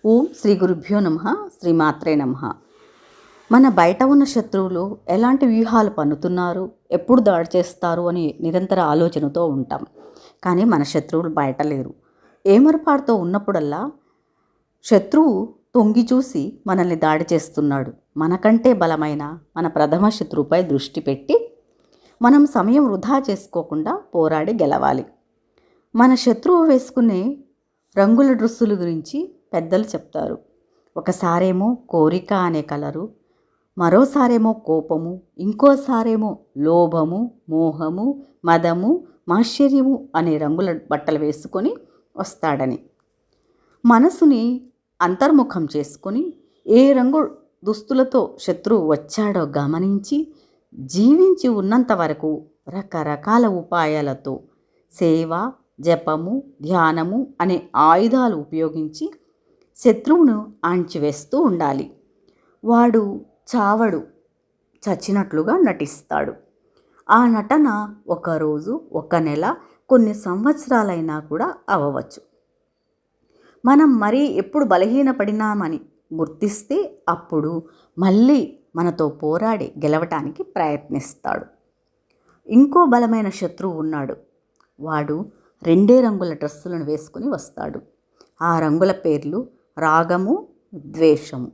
ఓం శ్రీ గురుభ్యో నమః. శ్రీమాత్రే నమః. మన బయట ఉన్న శత్రువులు ఎలాంటి వ్యూహాలు పన్నుతున్నారు, ఎప్పుడు దాడి చేస్తారు అని నిరంతర ఆలోచనతో ఉంటాం. కానీ మన శత్రువులు బయట లేరు. ఏమరపాటుతో ఉన్నప్పుడల్లా శత్రువు తొంగి చూసి మనల్ని దాడి చేస్తున్నాడు. మనకంటే బలమైన మన ప్రథమ శత్రువుపై దృష్టి పెట్టి మనం సమయం వృధా చేసుకోకుండా పోరాడి గెలవాలి. మన శత్రువు వేసుకునే రంగుల డ్రెస్సుల గురించి పెద్దలు చెప్తారు. ఒకసారేమో కోరిక అనే కలరు, మరోసారేమో కోపము, ఇంకోసారేమో లోభము, మోహము, మదము, మాశ్చర్యము అనే రంగుల బట్టలు వేసుకొని వస్తాడని. మనసుని అంతర్ముఖం చేసుకొని ఏ రంగు దుస్తులతో శత్రువు వచ్చాడో గమనించి జీవించి ఉన్నంత వరకు రకరకాల ఉపాయాలతో సేవ, జపము, ధ్యానము అనే ఆయుధాలు ఉపయోగించి శత్రువును ఆంచివేస్తూ ఉండాలి. వాడు చావడు, చచ్చినట్లుగా నటిస్తాడు. ఆ నటన ఒకరోజు, ఒక నెల, కొన్ని సంవత్సరాలైనా కూడా అవ్వవచ్చు. మనం మరీ ఎప్పుడు బలహీనపడినామని గుర్తిస్తే అప్పుడు మళ్ళీ మనతో పోరాడి గెలవటానికి ప్రయత్నిస్తాడు. ఇంకో బలమైన శత్రువు ఉన్నాడు. వాడు 2 రంగుల డ్రెస్సులను వేసుకుని వస్తాడు. ఆ రంగుల పేర్లు రాగము, ద్వేషము.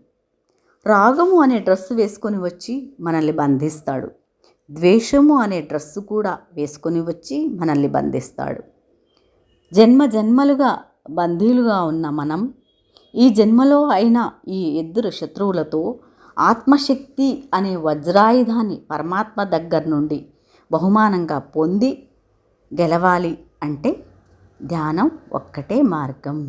రాగము అనే డ్రెస్సు వేసుకొని వచ్చి మనల్ని బంధిస్తాడు. ద్వేషము అనే డ్రెస్సు కూడా వేసుకొని వచ్చి మనల్ని బంధిస్తాడు. జన్మ జన్మలుగా బందీలుగా ఉన్న మనం ఈ జన్మలో అయినా ఈ ఇద్దరు శత్రువులతో ఆత్మశక్తి అనే వజ్రాయుధాన్ని పరమాత్మ దగ్గర నుండి బహుమానంగా పొంది గెలవాలి అంటే ధ్యానం ఒక్కటే మార్గం.